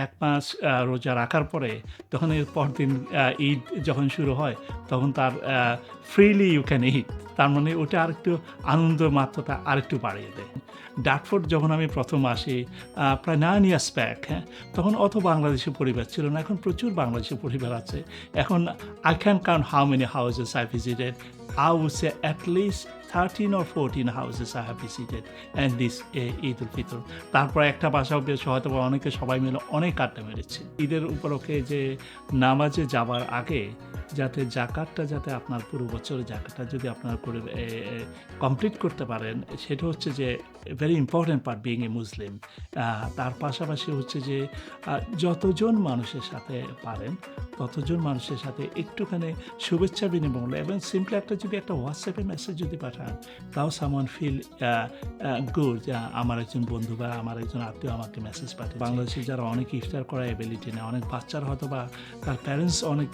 ১ মাস রোজা রাখার পরে তখন এর পরদিন ঈদ যখন শুরু হয় তখন তার ফ্রিলি ইউ ক্যান ইট। তার মানে ওটা আরেকটু আনন্দের মাত্রাটা আরেকটু বাড়িয়ে দেয়। ডার্টফোর্ড যখন আমি ১ম আসি প্রায় 9 ইয়ার্স ব্যাক, হ্যাঁ? তখন অত বাংলাদেশি পরিবার ছিল না। এখন প্রচুর বাংলাদেশি পরিবার আছে। এখন I can't count how many houses I visited. I would say at least 13 or 14 houses I have visited and this Eid ul Fitr. তারপর একটা বাসাও বেশ হয়তোবা অনেকে সবাই মিলে অনেক আড্ডা মেরেছি। ঈদের উপলক্ষে যে নামাজে যাবার আগে যাতে যাকাতটা যাতে আপনার পুরো বছরের যাকাতটা যদি আপনারা করে কমপ্লিট করতে পারেন, সেটা হচ্ছে যে very important part being a Muslim. তার পাশাপাশি হচ্ছে যে যতজন মানুষের সাথে পারেন, ততজন মানুষের সাথে একটুখানি শুভেচ্ছা বিনিময় এবং সিম্পলি যদি একটা WhatsApp এ মেসেজ যদি পাঠান, তাও সামওয়ান ফিল গুড যে আমার একজন বন্ধু বা আমার একজন আত্মীয় আমাকে মেসেজ পাঠিয়েছে। বাংলাদেশে যারা অনেক ইফতার করার এবিলিটি নেই, অনেক বাচ্চারা হয়তোবা তার প্যারেন্টস অনেক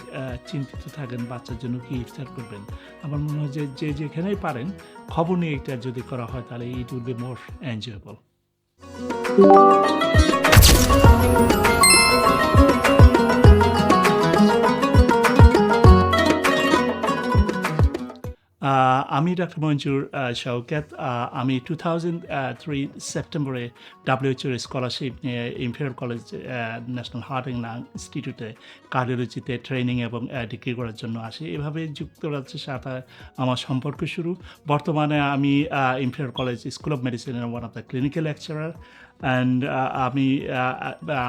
চিন্তিত থাকেন বাচ্চার জন্য কি ইফতার করবেন। আমার মনে হয় যে যেখানেই পারেন খবর নিয়ে এটা যদি করা হয় তাহলে it will be more enjoyable. আমি ডাক্তার মঞ্জুর শওকত। আমি 2003 সেপ্টেম্বরে WHO এর স্কলারশিপ নিয়ে imperial college national heart and lung ইনস্টিটিউটে কার্ডিওলজিতে ট্রেনিং এবং ডিগ্রি করার জন্য আসি। এভাবে যুক্তরাজ্যের সাথে আমার সম্পর্ক শুরু। বর্তমানে আমি ইম্পেরিয়াল কলেজ স্কুল অফ মেডিসিনের one of the clinical lecturer and আমি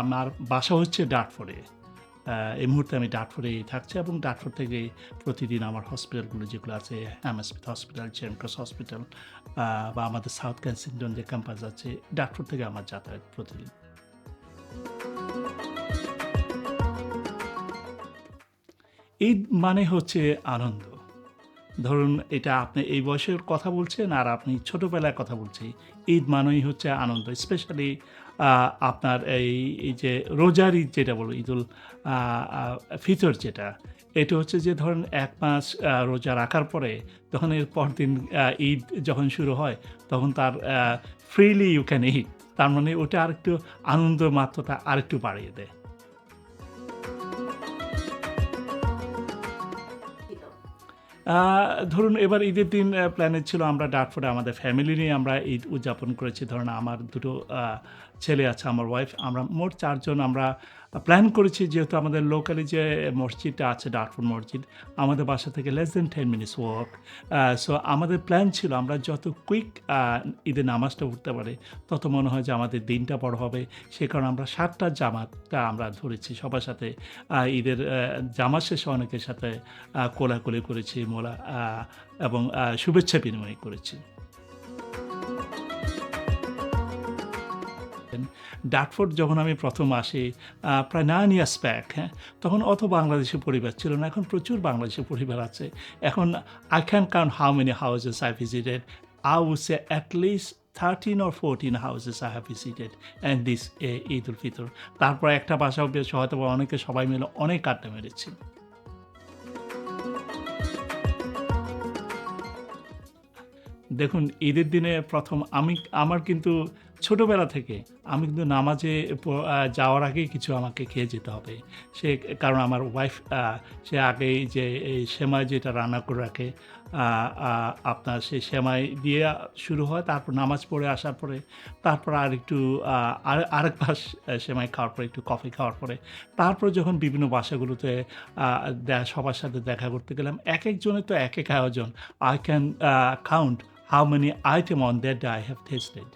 আমার বাসা হচ্ছে ডার্টফোর্ডে। এই মুহূর্তে আমি ডার্টফোর্ডেই থাকছি এবং ডার্টফোর্ড থেকে প্রতিদিন আমার হসপিটালগুলো যেগুলো আছে Hammersmith hospital, chair cross hospital বা আমাদের সাউথ কেনসিংটন যে ক্যাম্পাস আছে, ডার্টফোর্ড থেকে আমার যাতায়াত প্রতিদিন। ঈদ মানে হচ্ছে আনন্দ। ধরুন এটা আপনি এই বয়সের কথা বলছেন আর আপনি ছোটবেলার কথা বলছি। ঈদ মানেই হচ্ছে আনন্দ। স্পেশালি আপনার এই যে রোজার ঈদ যেটা বলব, ঈদুল আ আ ফিতর যেটা, এটা হচ্ছে যে ধরেন ১ মাস রোজা রাখার পরে তখন এর পরদিন ঈদ যখন শুরু হয় তখন তার ফ্রিলি ইউ ক্যান ইট। তার মানে ওটা আরেকটু আনন্দের মাত্রাটা আরেকটু বাড়িয়ে দেয়। আ ধরুন এবার ঈদের দিন প্ল্যানের ছিল আমরা ডার্টফোর্ডে আমাদের ফ্যামিলি নিয়ে আমরা ঈদ উদযাপন করেছি। ধরুন আমার ২ টো ছেলে আছে, আমার ওয়াইফ। আমরা মোট ৪ জন আমরা প্ল্যান করেছি যেহেতু আমাদের লোকালি যে মসজিদটা আছে ডার্টফোর্ড মসজিদ, আমাদের বাসা থেকে less than 10 minutes walk. So আমাদের প্ল্যান ছিল আমরা যত কুইক ঈদের নামাজটা পড়তে পারি, তত মনে হয় যে আমাদের দিনটা বড় হবে। সে কারণে আমরা ৭ টার জামাতটা আমরা ধরেছি। সবার সাথে ঈদের জামাত শেষে অনেকের সাথে কোলাকুলি করেছি, এবং শুভেচ্ছা বিনিময় করেছি। ডার্টফোর্ড যখন আমি ১ম আসি প্রায় 9 ইয়ার্স ব্যাক, হ্যাঁ? তখন অত বাংলাদেশি পরিবার ছিল না। এখন প্রচুর বাংলাদেশি পরিবার আছে। এখন I can't count how many houses I visited. I would say at least 13 or 14 houses I have visited and this Eid ul Fitr. তারপর একটা বাসাও বেশ হয়তোবা অনেকে সবাই মিলে অনেক আড্ডা মেরেছি। দেখুন ঈদের দিনে আমার কিন্তু ছোটবেলা থেকে আমি কিন্তু নামাজে যাওয়ার আগেই কিছু আমাকে খেয়ে যেতে হবে। কারণ আমার ওয়াইফ সে আগেই যে এই সেমাই যেটা রান্না করে রাখে, আ আ আপনার সেই সেমাই দিয়ে শুরু হয়। তারপর নামাজ পড়ে আসার পরে তারপর আরেকটু আরেক পাশ সেমাই খাওয়ার পরে একটু কফি খাওয়ার পরে তারপর যখন বিভিন্ন বাসাগুলোতে আ সবার সাথে দেখা করতে গেলাম, একেকজনের তো একেক আয়োজন। I can count how many item on that day I have tasted.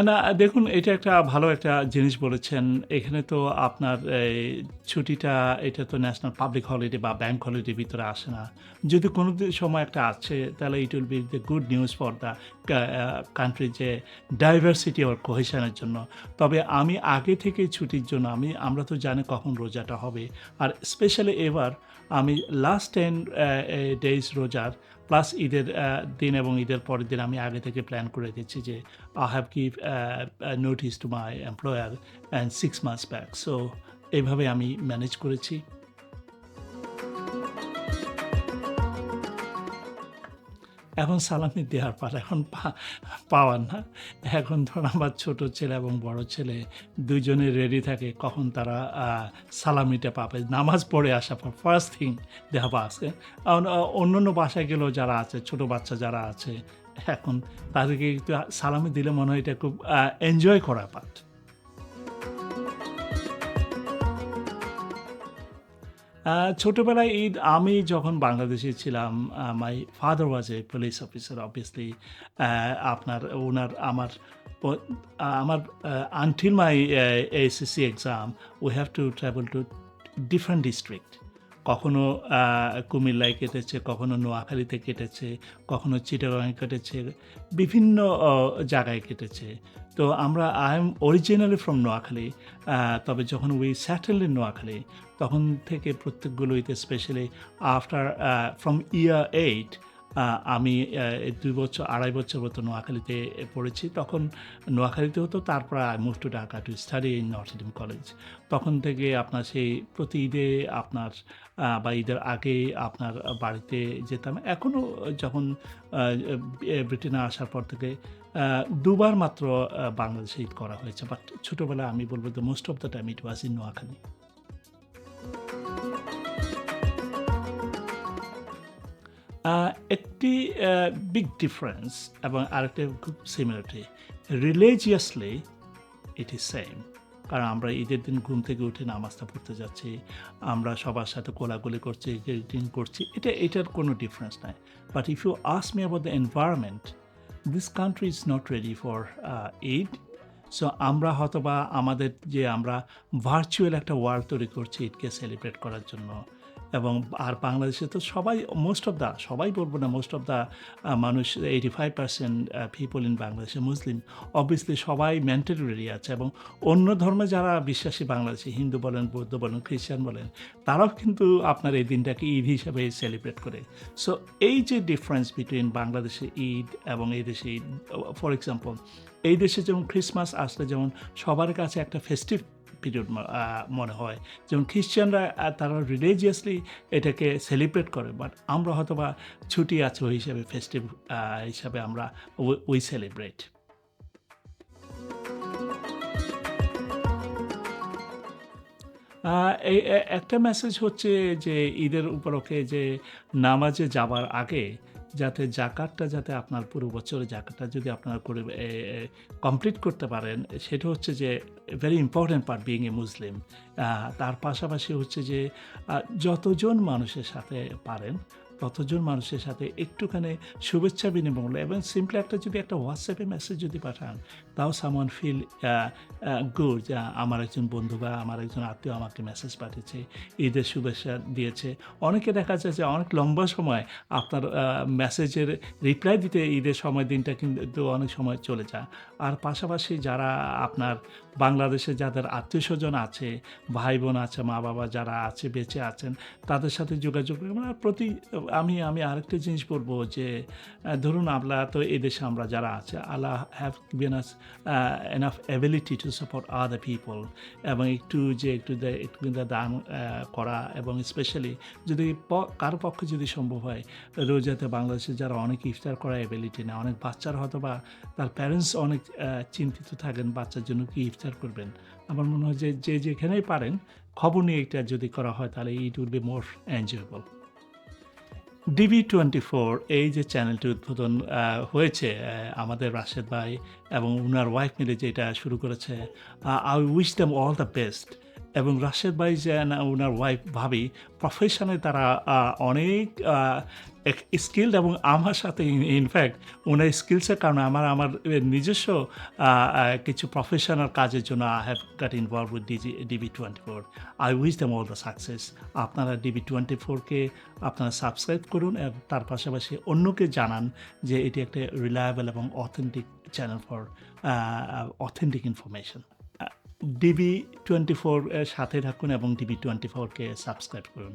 না দেখুন এটা একটা ভালো একটা জিনিস বলেছেন। এখানে তো আপনার এই ছুটিটা এটা তো ন্যাশনাল পাবলিক হলিডে বা ব্যাংক হলিডের ভিতরে আসে না। যদি কোনো সময় একটা আছে তাহলে it will be the good news for the country যে ডাইভার্সিটি অর কোহেশন এর জন্য। তবে আমি আগে থেকেই ছুটির জন্য আমরা তো জানি কখন রোজাটা হবে। আর স্পেশালি এবার আমি লাস্ট 10 ডেইজ রোজার প্লাস ঈদের দিন এবং ঈদের পরের দিন আমি আগে থেকে প্ল্যান করে রেখেছি যে I have give notice to my employer and 6 months back. So এইভাবে আমি ম্যানেজ করেছি। এখন সালামি দেওয়ার পালা এখন পাওয়ার না। এখন ধরুন আমার ছোট ছেলে এবং বড় ছেলে ২ জনে রেডি থাকে কখন তারা সালামিটা পাবে। নামাজ পড়ে আসার পর first thing they have asked. অন্যান্য বাসায় গেলেও যারা আছে, ছোট বাচ্চা যারা আছে, এখন তাদেরকে একটু সালামি দিলে মনে হয় এটা খুব এনজয় করা পার্ট। ছোটবেলায় ঈদ আমি যখন বাংলাদেশে ছিলাম, my father was A police officer obviously. আপনার উনার আমার প আমার until my SSC exam we have to travel to different district. কখনো কুমিল্লায় কেটেছে, কখনো নোয়াখালীতে কেটেছে, কখনো চিটাগংয়ে কেটেছে, বিভিন্ন জায়গায় কেটেছে। তো I am originally from Noakhali. তবে যখন উই সেটেলড ইন নোয়াখালী তখন থেকে প্রত্যেকগুলোইতে স্পেশালি আফটার ফ্রম ইয়ার 8 আমি ২ বছর ২.৫ বছর মতো নোয়াখালীতে পড়েছি। তখন নোয়াখালীতে হতো, তারপর I move to Dhaka to study in north eastern college. তখন থেকে আপনার সেই প্রতি ঈদে আপনার বা ঈদের আগে আপনার বাড়িতে যেতাম। এখনও যখন ব্রিটেনে আসার পর থেকে ২ বার মাত্র বাংলাদেশে ঈদ করা হয়েছে। বাট ছোটবেলায় আমি বলব the most of the time it was in Noakhali. একটি বিগ ডিফারেন্স এবং আরেকটা খুব similarity. Religiously it is same. কারণ আমরা ঈদের দিন ঘুম থেকে উঠে নামাজটা পড়তে যাচ্ছি। আমরা সবার সাথে কোলাকুলি করছি, গ্রিটিং করছি। এটার কোনো ডিফারেন্স নাই। But if you ask me about the environment, this country is not ready for Eid. So আমরা হয়তোবা আমাদের যে আমরা ভার্চুয়াল একটা ওয়ার্ল্ড তৈরি করছি ঈদকে সেলিব্রেট করার জন্য। এবং আর বাংলাদেশে তো সবাই বলবো না, মোস্ট অফ দ্য মানুষ 85% পিপল ইন বাংলাদেশে মুসলিম। অবভিয়াসলি সবাই মেন্টালি রেডি আছে এবং অন্য ধর্মে যারা বিশ্বাসী বাংলাদেশে, হিন্দু বলেন, বৌদ্ধ বলেন, খ্রিস্টান বলেন, তারাও কিন্তু আপনার এই দিনটাকে ঈদ হিসাবে সেলিব্রেট করে। সো এই যে ডিফারেন্স বিটুইন বাংলাদেশে ঈদ এবং এই দেশে ঈদ, ফর এক্সাম্পল এই দেশে যেমন ক্রিসমাস আসলে যেমন সবার কাছে একটা ফেস্টিভ পিরিয়ড মনে হয়, যেমন খ্রিশ্চানরা তারা রিলিজিয়াসলি এটাকে সেলিব্রেট করে, বাট আমরা হয়তোবা ছুটি আছে ওই হিসাবে ফেস্টিভ হিসাবে আমরা উই সেলিব্রেট। একটা মেসেজ হচ্ছে যে ঈদের উপলক্ষে যে নামাজে যাবার আগে যাতে জাকাতটা যাতে আপনার পুরো বছরের জাকাতটা যদি আপনারা করে কমপ্লিট করতে পারেন, সেটা হচ্ছে যে very important part being a Muslim. তার পাশাপাশি হচ্ছে যে যতজন মানুষের সাথে পারেন ততজন মানুষের সাথে একটুখানি শুভেচ্ছা বিনিময় এবং সিম্পলি যদি একটা হোয়াটসঅ্যাপে মেসেজ যদি পাঠান, তাও সামওয়ান ফিল গুড যে আমার একজন বন্ধু বা আমার একজন আত্মীয় আমাকে মেসেজ পাঠিয়েছে, ঈদের শুভেচ্ছা দিয়েছে। অনেকে দেখা যায় যে অনেক লম্বা সময় আপনার মেসেজের রিপ্লাই দিতে ঈদের সময় দিনটা কিন্তু অনেক সময় চলে যায়। আর পাশাপাশি যারা আপনার বাংলাদেশে যাদের আত্মীয়স্বজন আছে, ভাই বোন আছে, মা বাবা যারা আছে বেঁচে আছেন, তাদের সাথে যোগাযোগ আমি আরেকটা জিনিস বলবো যে ধরুন আমরা তো এদেশে আমরা যারা আছে, Allah have given us enough ability to support other people এবং একটু দান করা এবং স্পেশালি যদি কারো পক্ষে যদি সম্ভব হয়, রোজাতে বাংলাদেশে যারা অনেক ইফতার করা এবিলিটি না, অনেক বাচ্চারা হয়তো বা তার প্যারেন্টস অনেক চিন্তিত থাকেন বাচ্চার জন্য কি ইফতার করবেন। আমার মনে হয় যে যেখানেই পারেন খবর নিয়ে এটা যদি করা হয় তাহলে it will be more enjoyable. DB24 এই যে চ্যানেলটি উদ্বোধন হয়েছে আমাদের রাশেদ ভাই এবং উনার ওয়াইফ মিলে যেটা শুরু করেছে, I wish them all the best. এবং রাশেদ ভাই যে উনার ওয়াইফ ভাবি প্রফেশনে তারা অনেক স্কিলড এবং আমার সাথে ইনফ্যাক্ট ওনার স্কিলসের কারণে আমার নিজস্ব কিছু প্রফেশনাল কাজের জন্য I have got involve with DB24। I wish them all the success. আপনারা DB24কে আপনারা সাবস্ক্রাইব করুন এবং তার পাশাপাশি অন্যকে জানান যে এটি একটা রিলায়েবল এবং authentic channel for authentic information. DB24 এর সাথে থাকুন এবং DB24কে সাবস্ক্রাইব করুন।